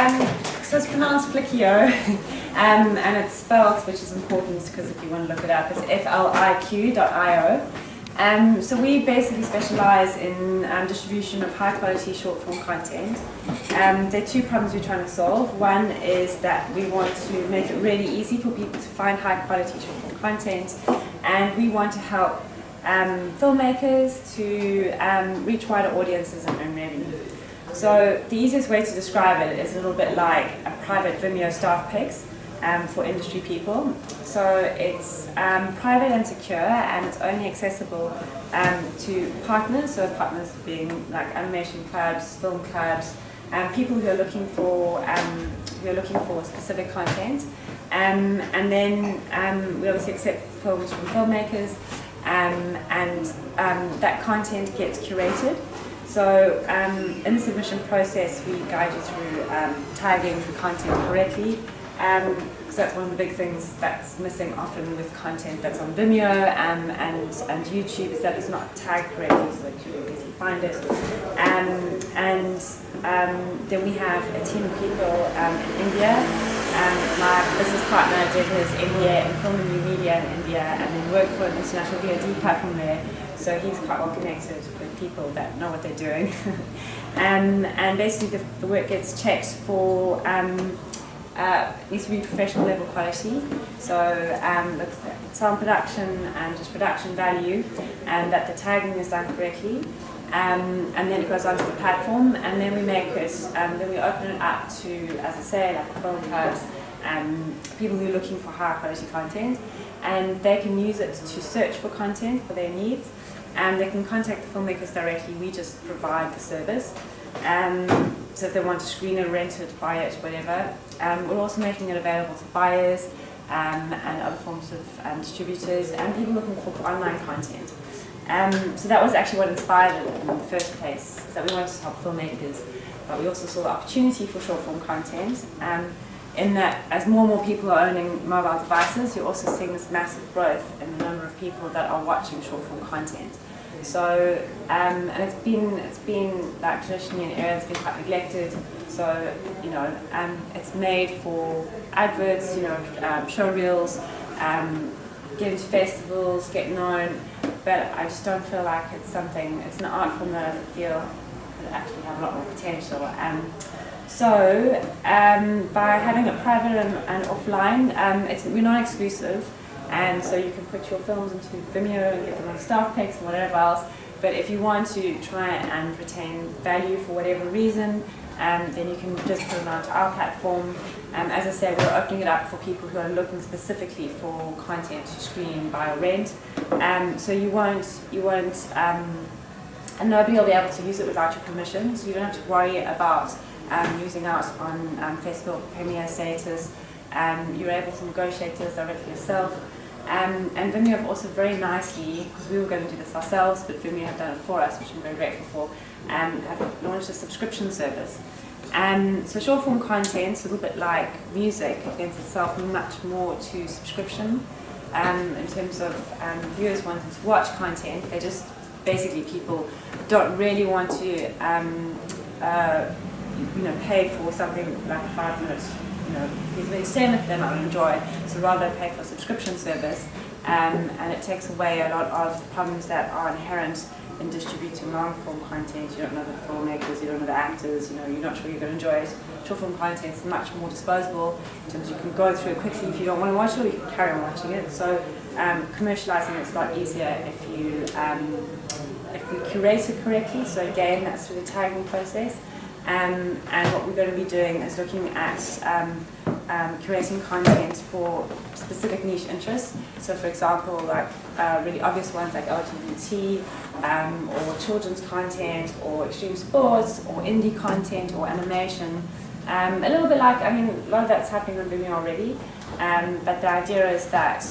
So it's pronounced Fliqio, and it's spelled, which is important because if you want to look it up, it's fliq.io. So we basically specialize in distribution of high quality short form content. There are two problems we're trying to solve. One is that we want to make it really easy for people to find high quality short form content, and we want to help filmmakers to reach wider audiences and earn revenue. So the easiest way to describe it is a little bit like a private Vimeo staff picks for industry people. So it's private and secure, and it's only accessible to partners, so partners being like animation clubs, film clubs, people who are looking for specific content. And then we obviously accept films from filmmakers, and that content gets curated. So in the submission process, we guide you through tagging the content correctly, because that's one of the big things that's missing often with content that's on Vimeo and YouTube, is that it's not tagged correctly so that you can easily find it. Then we have a team of people in India. My business partner did his MBA in film and new media in India and then worked for an international VOD platform there. So he's quite well connected with people that know what they're doing. And basically the work gets checked for, needs to be professional level quality. So sound production and just production value, and that the tagging is done correctly. And then it goes onto the platform, and then we make it, then we open it up to, as I say, like film clubs, people who are looking for higher quality content, and they can use it to search for content for their needs, and they can contact the filmmakers directly. We just provide the service. So if they want to screen it, rent it, buy it, whatever. We're also making it available to buyers and other forms of distributors and people looking for online content. So that was actually what inspired it in the first place, is that we wanted to help filmmakers, but we also saw the opportunity for short form content, in that as more and more people are owning mobile devices, you're also seeing this massive growth in the number of people that are watching short form content. So, and it's been like traditionally an area that's been quite neglected. So, you know, it's made for adverts, you know, show reels, get into festivals, get known, but I just don't feel like it's something, it's an art form that I feel could actually have a lot more potential. So, by having it private and offline, we're not exclusive, and so you can put your films into Vimeo and get them on staff picks and whatever else, but if you want to try and retain value for whatever reason, then you can just put it onto our platform. As I said, we're opening it up for people who are looking specifically for content to stream, buy or rent. So you won't, and nobody will be able to use it without your permission. So you don't have to worry about using out on Facebook Premiere status. You're able to negotiate this directly yourself. And Vimeo have also very nicely, because we were going to do this ourselves, but Vimeo have done it for us, which I'm very grateful for, have launched a subscription service. So short form content, a little bit like music, lends itself much more to subscription. In terms of viewers wanting to watch content, they just, basically people don't really want to pay for something like a 5 minutes, piece of entertainment they're not going to enjoy, so rather pay for a subscription service, and it takes away a lot of the problems that are inherent in distributing long-form content. You don't know the filmmakers, you don't know the actors, you're not sure you're going to enjoy it. Short-form content is much more disposable in terms of you can go through it quickly if you don't want to watch it, or you can carry on watching it. So commercializing it's a lot easier if you curate it correctly. So again, that's through the tagging process. And what we're going to be doing is looking at curating content for specific niche interests. So for example, like really obvious ones like LGBT, or children's content, or extreme sports, or indie content, or animation. A little bit like, a lot of that's happening on Vimeo already, but the idea is that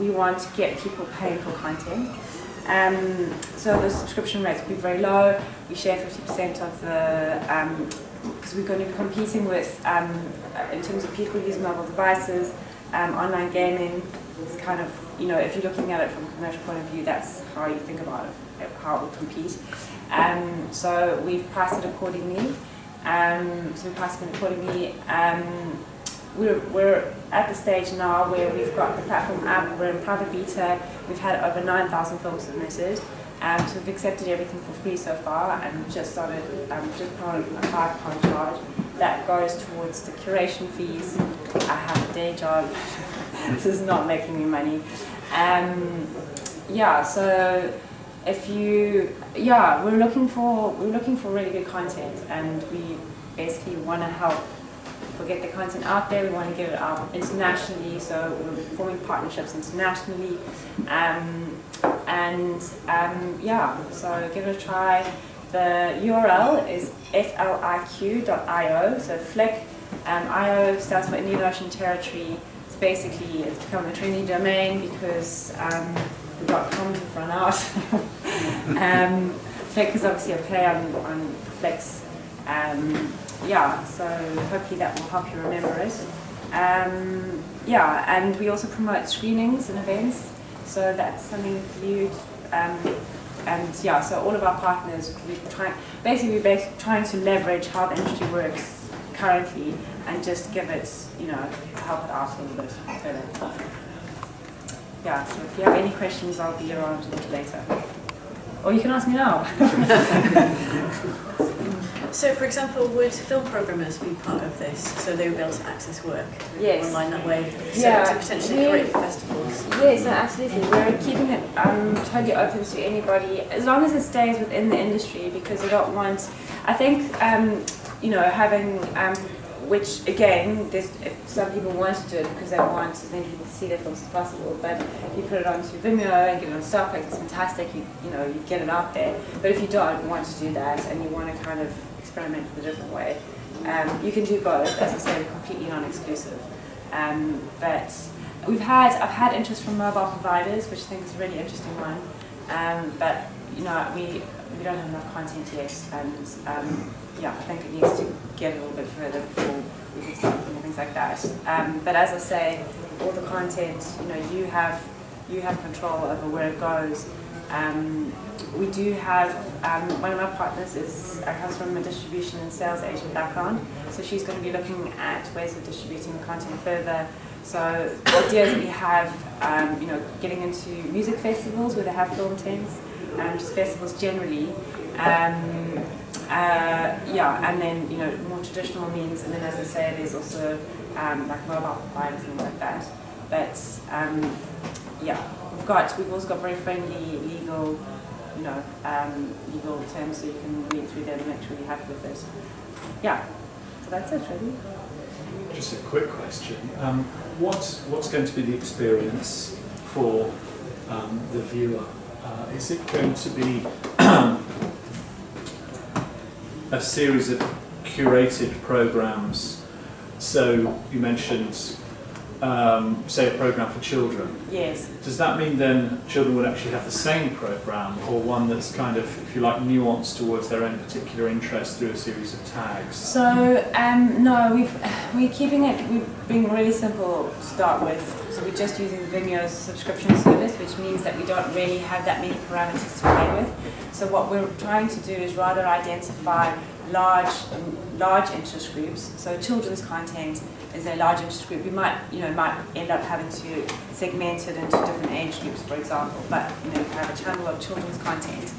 we want to get people paying for content. So the subscription rates will be very low. We share 50% of the, because we're going to be competing with, in terms of people using mobile devices, online gaming. It's kind of, if you're looking at it from a commercial point of view, that's how you think about it, how it will compete. So we've priced it accordingly. So we price them accordingly. We're at the stage now where we've got the platform app, we're in private beta, we've had over 9,000 films submitted, so we've accepted everything for free so far, and we've just started, just put on a £5 charge. That goes towards the curation fees. I have a day job, this is not making me money. Yeah, so if you, yeah, we're looking for really good content, and we basically want to help get the content out there. We want to get it out internationally, so we're forming partnerships internationally, yeah, so give it a try. The URL is fliq.io, so Fliq, IO stands for Indian Ocean Territory. It's basically, it's become a trendy domain because the .com have run out. Fliq is obviously a play on Flex. Yeah, so hopefully that will help you remember it. Yeah, and we also promote screenings and events, so that's something for you. And yeah, so all of our partners, we're trying to leverage how the industry works currently and just give it, you know, help it out a little bit further. Yeah, so if you have any questions, I'll be around a little later. Or you can ask me now. So, for example, would film programmers be part of this, so they would be able to access work online that way, so to potentially create festivals? Yes, no, absolutely. We're keeping it totally open to anybody, as long as it stays within the industry, because I don't want, I think, you know, having, which again, if some people want to do it because they want as many people to see their films as possible, but if you put it onto Vimeo and get it on Starflex, it's fantastic, you know, you get it out there. But if you don't want to do that and you want to kind of experiment with a different way, you can do both. As I say, we're completely non-exclusive. But I've had interest from mobile providers, which I think is a really interesting one. But you know, we don't have enough content yet, and yeah, I think it needs to get a little bit further before we can start looking at things like that. But as I say, all the content, you know, you have control over where it goes. We do have, one of my partners comes from a distribution and sales agent background, so she's going to be looking at ways of distributing the content further. So the idea is that we have, you know, getting into music festivals where they have film tents, just festivals generally. Yeah, and then, you know, more traditional means, and then as I say, there's also like mobile providers and things like that. But yeah, we've also got very friendly legal, you know, legal terms, so you can read through them and make sure you're happy with it. Yeah, so that's it really. Just a quick question. What's going to be the experience for the viewer? Is it going to be a series of curated programs? So you mentioned, say, a program for children. Yes. Does that mean then children would actually have the same program, or one that's kind of, if you like, nuanced towards their own particular interest through a series of tags? So no, we're keeping it. We're being really simple to start with. So we're just using Vimeo's subscription service, which means that we don't really have that many parameters to play with. So what we're trying to do is rather identify large interest groups. So children's content is a large interest group. We might end up having to segment it into different age groups, for example. But you know, you have a channel of children's content.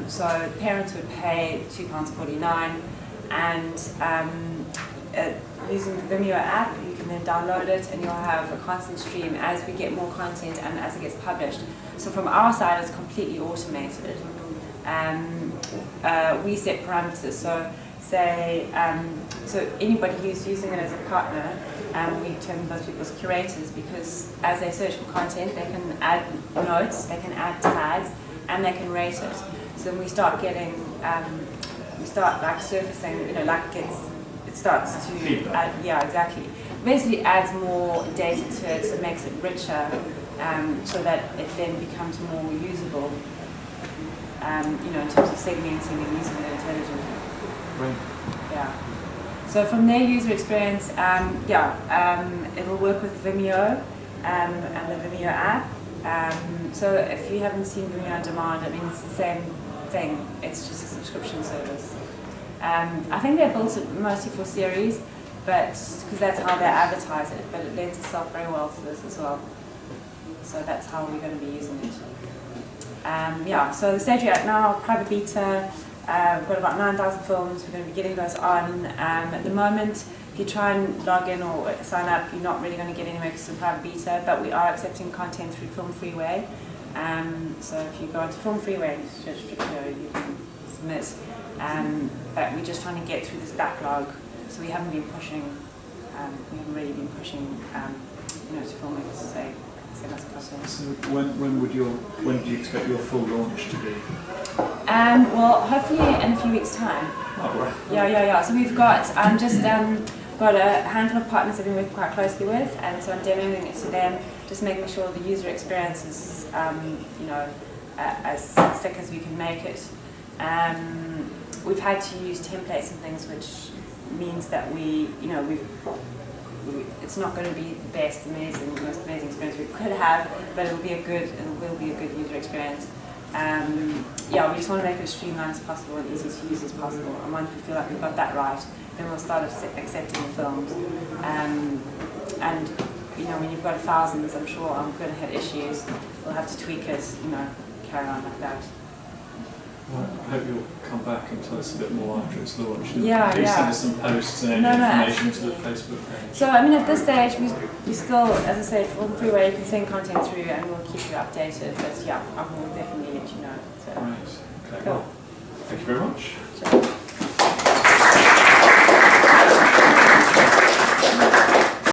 So parents would pay £2.49, and using the Vimeo app, you can then download it, and you'll have a constant stream as we get more content and as it gets published. So from our side, it's completely automated. We set parameters. So say, so anybody who's using it as a partner, we term those people as curators, because as they search for content, they can add notes, they can add tags, and they can rate it. So when we start getting, we start like surfacing, you know, like it starts to add, yeah, exactly. Basically adds more data to it, so it makes it richer, so that it then becomes more usable, you know, in terms of segmenting and using it intelligently. Right. Yeah. So from their user experience, it will work with Vimeo and the Vimeo app. So if you haven't seen Vimeo on Demand, I mean, it's the same thing. It's just a subscription service. I think they're built mostly for series, but because that's how they advertise it, but it lends itself very well to this as well. So that's how we're going to be using it. Yeah, so the stage we're at now, private beta, we've got about 9,000 films, we're going to be getting those on. At the moment, if you try and log in or sign up, you're not really going to get anywhere because it's a private beta, but we are accepting content through Film Freeway. So if you go into Film Freeway and search Fliqio, you can submit. But we're just trying to get through this backlog, so we haven't been pushing, we haven't really been pushing, to filmmakers to say, send us content. So when do you expect your full launch to be? Well, hopefully in a few weeks' time. Oh, right. Yeah. So we've got got a handful of partners that we've been working quite closely with, and so I'm demoing it to them, just making sure the user experience is, as slick as we can make it. We've had to use templates and things, which means that it's not going to be the most amazing experience we could have, but it will be a good user experience. We just want to make it as streamlined as possible and easy to use as possible. And once we feel like we've got that right, then we'll start accepting the films. And when you've got thousands, I'm sure I'm going to hit issues. We'll have to tweak it, carry on like that. Well, I hope you'll come back and tell us a bit more after it's launched. Please Yeah. send us some posts and information to the Facebook page. So, at this stage, we still, as I say, Film Freeway, you can send content through and we'll keep you updated. But yeah, I will definitely let you know. So. Right. Okay. Cool. Well, thank you very much. Sure.